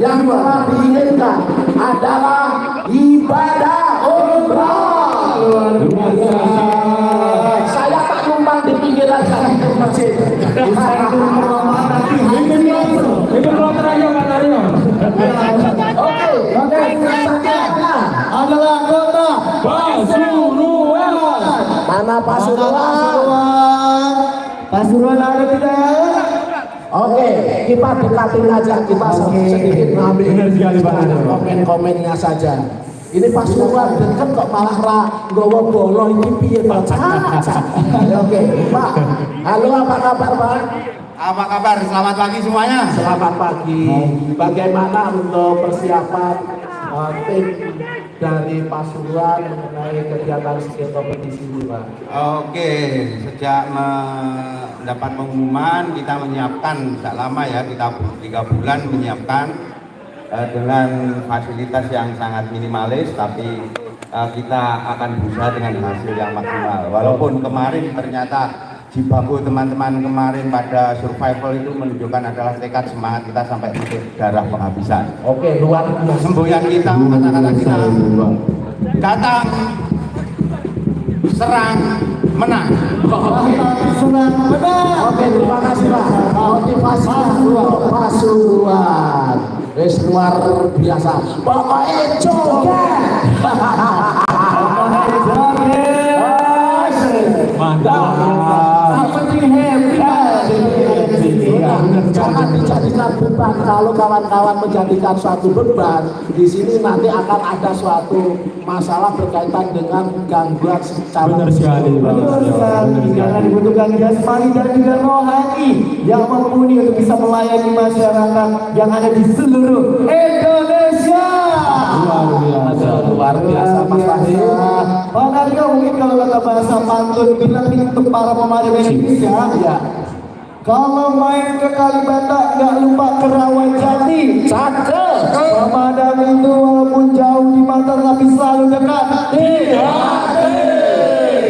yang telah diinginkan adalah ibadah umrah. Luar biasa. Saya tak numpang di pinggiran jalan ke masjid. Itu kloter aja Pak Taryo. Oke, adalah kota Pasuruan. mana Pasuruan? Pasuruan ada tidak? Oke, kita dekatin aja, kita sedikit ngambil komen-komennya saja. Ini Pasuruan deket kok malah nggawa bolo ini piye Pak? Oke, Pak. Halo, apa kabar Pak? Apa kabar? Selamat pagi semuanya. Selamat pagi. Bagaimana untuk persiapan tim dari Pasuruan mengenai kegiatan skill kompetisi ini, Pak? Oke, sejak mendapat pengumuman kita menyiapkan tidak lama ya, kita 3 bulan menyiapkan dengan fasilitas yang sangat minimalis, tapi kita akan berusaha dengan hasil yang maksimal. Walaupun kemarin ternyata jibaku teman-teman kemarin pada survival itu menunjukkan adalah tekad semangat kita sampai titik darah penghabisan. Oke, luar biasa. Semboyan kita, kata-kata kita, datang, serang, menang. Oke, terima kasih Pak. Motivasi untuk Pasuruan. Wes luar biasa. Pokoknya joget. Mantap. Jangan dijadikan beban. Kalau kawan-kawan menjadikan suatu beban, di sini nanti akan ada suatu masalah berkaitan dengan gangguan secara Benar sekali, Pak. Betul sekali, karena dibutuhkan jasmani dan juga rohani yang mumpuni untuk bisa melayani masyarakat yang ada di seluruh Indonesia. luar biasa Mas Fahri. Pak Taryo, mungkin kalau kata bahasa pantun bilang ini untuk para pemadam Indonesia, ya. Kalau main ke Kalibata nggak lupa ke Rawajati. Cakep. Pemadam itu walaupun jauh di mata tapi selalu dekat di hati.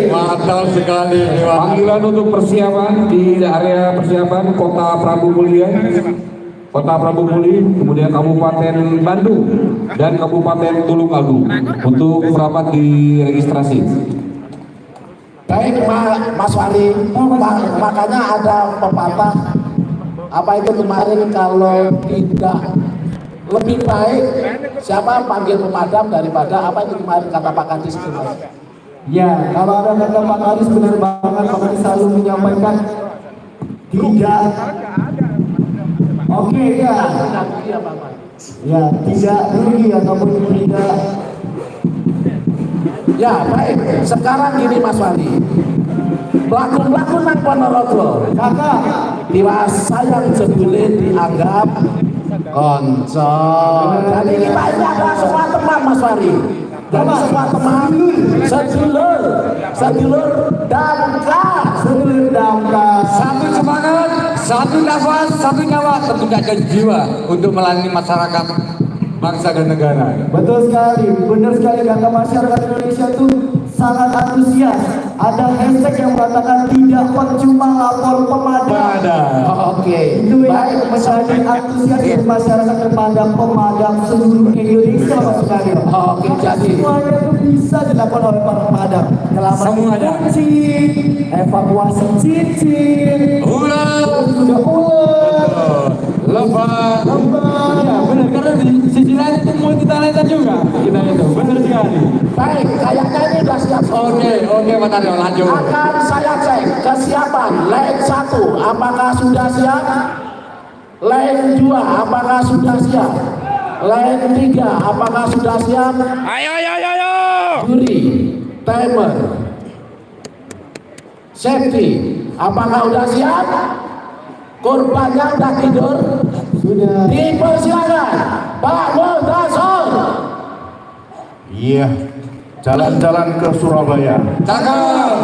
Mantap sekali. Panggilan untuk persiapan di area persiapan Kota Prabu Mulia, Kota Prabu Muli, kemudian Kabupaten Bandung dan Kabupaten Tulungagung untuk merapat di registrasi. Baik Mas Wali, makanya ada pepatah apa itu kemarin, kalau tidak lebih baik siapa panggil pemadam daripada apa itu kemarin kata Pak Kadis itu Mas. Ya, kalau ada kata Pak Kadis benar banget, Pak Kadis selalu menyampaikan tidak. Oke ya. Ya, tidak rugi ataupun tidak. Ya baik, sekarang gini Mas Wali, pelakon-pelakon nang Ponorogo Kakak, tiwas sayang jebule dianggap konco. Jadi kita ini adalah semua teman Mas Wali. Jadi semua teman, sedulur damkar. Satu semangat, satu nafas, satu nyawa, satu dan jiwa untuk melayani masyarakat bangsa dan negara. betul sekali, benar sekali, kata masyarakat Indonesia itu sangat antusias. Ada hashtag yang mengatakan tidak percuma lapor pemadam. Oke, Itu yang menjadi antusias dari masyarakat kepada pemadam seluruh Indonesia, Mas Karyo. Oke, jadi Semuanya itu bisa dilakukan oleh para pemadam. Semuanya. Cincin, evakuasi cincin, sudah ular, Lepas. lembar. Ya benar, karena di sisi lain itu multi talentan juga kita itu, benar sekali. baik, kayaknya ini sudah siap. Oke Pak Taryo, lanjut. Akan saya cek kesiapan lane 1 apakah sudah siap, lane 2 apakah sudah siap, lane 3 apakah sudah siap. Ayo. Juri, timer, safety apakah sudah siap, korbannya sudah tidur, Sudah. dipersilakan Pak Multasor. Iya, jalan-jalan ke Surabaya Cakep.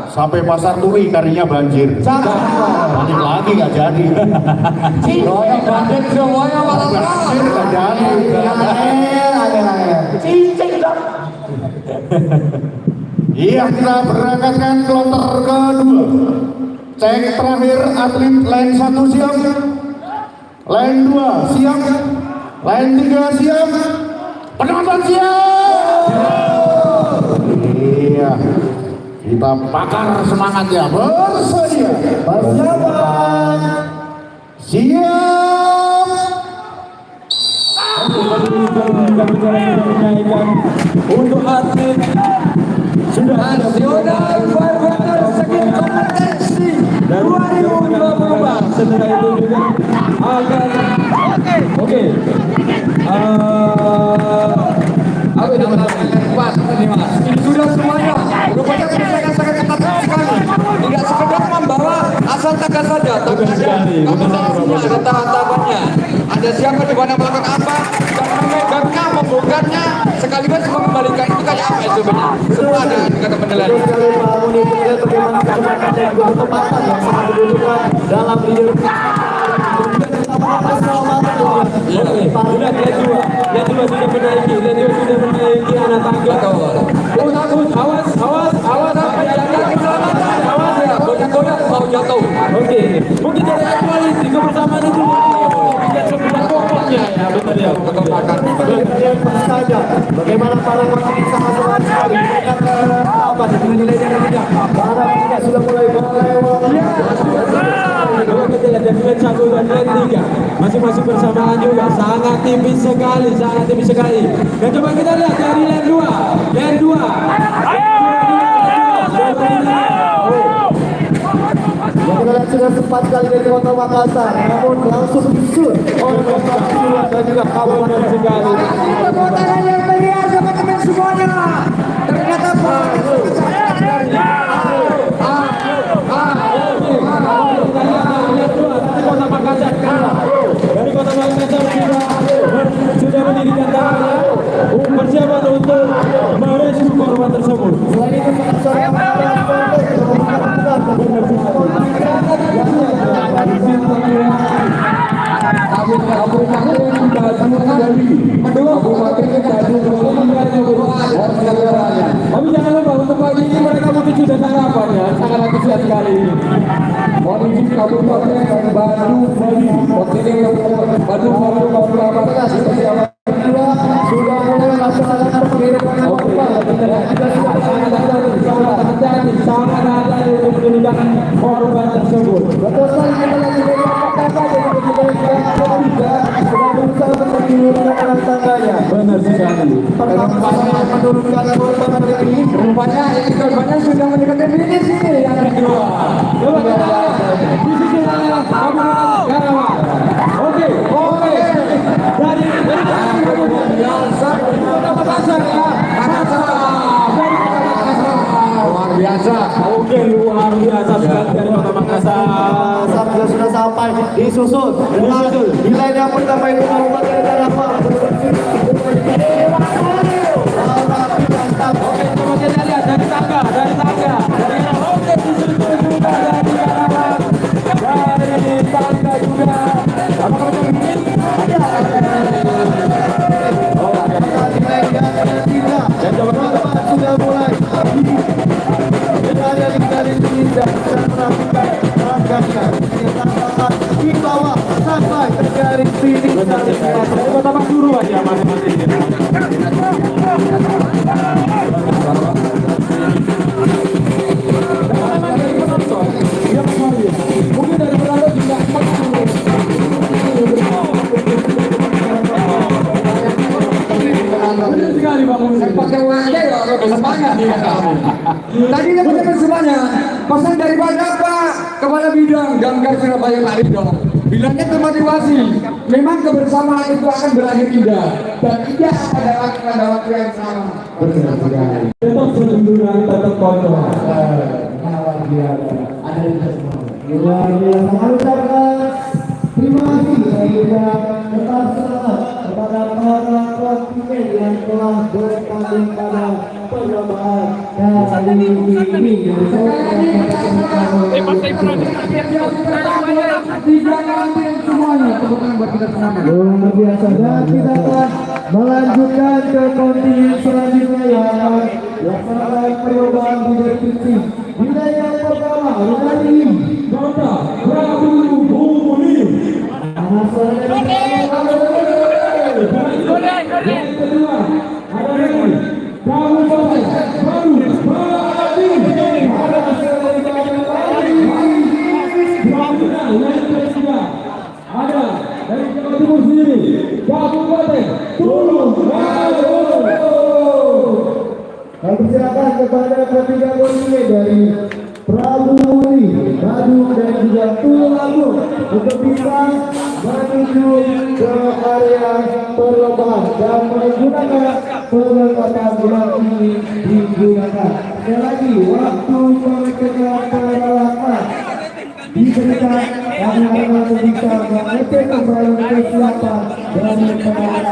sampai Pasar Turi karinya banjir. Balik lagi nggak jadi. Royong bandit semuanya Pak Taryo. Banjir nggak jadi. Cincin dong. Iya, kita berangkatkan kloter kedua. Cek terakhir atlet lane 1 siap, lane 2 siap, Lain 3 siap. Penonton siap. Iya. Kita bakar semangatnya. Bersedia. Persiapan. Siap. Untuk atlet sudah nasional firefighter skill kompetensi 2024. Setelah itu juga akan oke. Apa namanya? Pas ini Mas. Ini sudah semuanya. Rupanya persaingan sangat ketat sekali. Tidak sekedar membawa asal tagar saja, tapi ada tahapannya. Ada siapa di mana melakukan apa, dan memegangnya, membongkarnya, sekaligus mengembalikan itu kayak apa itu benar. Semua ada kata penilaian. Sekali Pak Muni melihat bagaimana kecepatan dan juga ketepatan yang sangat dibutuhkan dalam leader. Lihat dua sudah menaiki anak tangga. Awas apa yang keselamatan. Awas ya, goyang-goyang mau jatuh. Oke, mungkin dari kualitas kebersamaan itu tidak sebuah pokoknya ya, benar ya. Kita saja bagaimana para pemain sangat semangat sekali apa dengan nilainya tidak. Para pemain sudah mulai melewati. Kalau kita lihat dari leg 1 dan leg 3 masing-masing bersamaan juga sangat tipis sekali. Dan coba kita lihat dari leg 2. Kita lihat sudah sempat kali dari Kota Makassar, namun langsung disur oleh Kota Surat dan juga Kabupaten Segali. Tepuk tangan yang meriah teman-teman semuanya. Ternyata Kota Makassar dari Kota Makassar sudah mendirikan tangannya persiapan untuk merescue korban tersebut. Selain itu tapi jangan lupa untuk pagi ini mereka menuju dan sarapan ya, sangat antusias sekali ini. Menuju Kabupaten Bandung, sudah mulai melaksanakan pengiriman sangat ada untuk menunjukkan korban tersebut. Betul sekali, kita lagi dari apa-apa jadi sedang berusaha untuk menurunkan anak tangganya. Benar sekali. Pertama menurunkan korban hari ini. Rupanya ini korbannya sudah mendekati finish ini yang kedua. Coba kita lihat di sisi lain Kabupaten Karawang. Oke. Dari Kota Makassar ya. Luar biasa. Oke, luar biasa sekali dari Kota Makassar. Sudah sampai disusul. Nilai yang pertama itu Kabupaten Karawang. Oke, coba kita lihat dari tangga. Oke, disusul juga dari Karawang. Dari tangga juga. Apakah benar ini? Dan coba sudah mulai dari tidak bisa merapikan rangkanya di bawah sampai ke garis finish. Dari Kota Pasuruan ya masing-masing. Mungkin dari penonton juga benar sekali Bang. Pakai wajah ya semangat nih kami. Tadi teman-teman semuanya pesan dari Bapak Kepala Bidang Damkar Surabaya Pak Ridho. Bilangnya termotivasi. Memang kebersamaan itu akan berakhir indah dan tidak pada waktu yang sama. Benar sekali. Tetap sejujurnya tetap kontrol. Luar biasa. Ada di semua. Luar biasa. Mengucapkan terima kasih dan juga tetap semangat kepada para kontingen yang telah bertanding pada perlombaan kali ini. Luar biasa. Dan kita akan melanjutkan ke kontingen selanjutnya yang melaksanakan perlombaan kompetisi. Wilayah pertama dari Kota Prabu Muli. kepada ketiga kontingen dari Prabu Muli, Badung dan juga Tulungagung untuk bisa menuju ke area perlombaan dan menggunakan perlengkapan yang ini digunakan. Sekali lagi, waktu pengecekan peralatan diberikan kami harap bisa mengecek kembali kesiapan dari penanganan.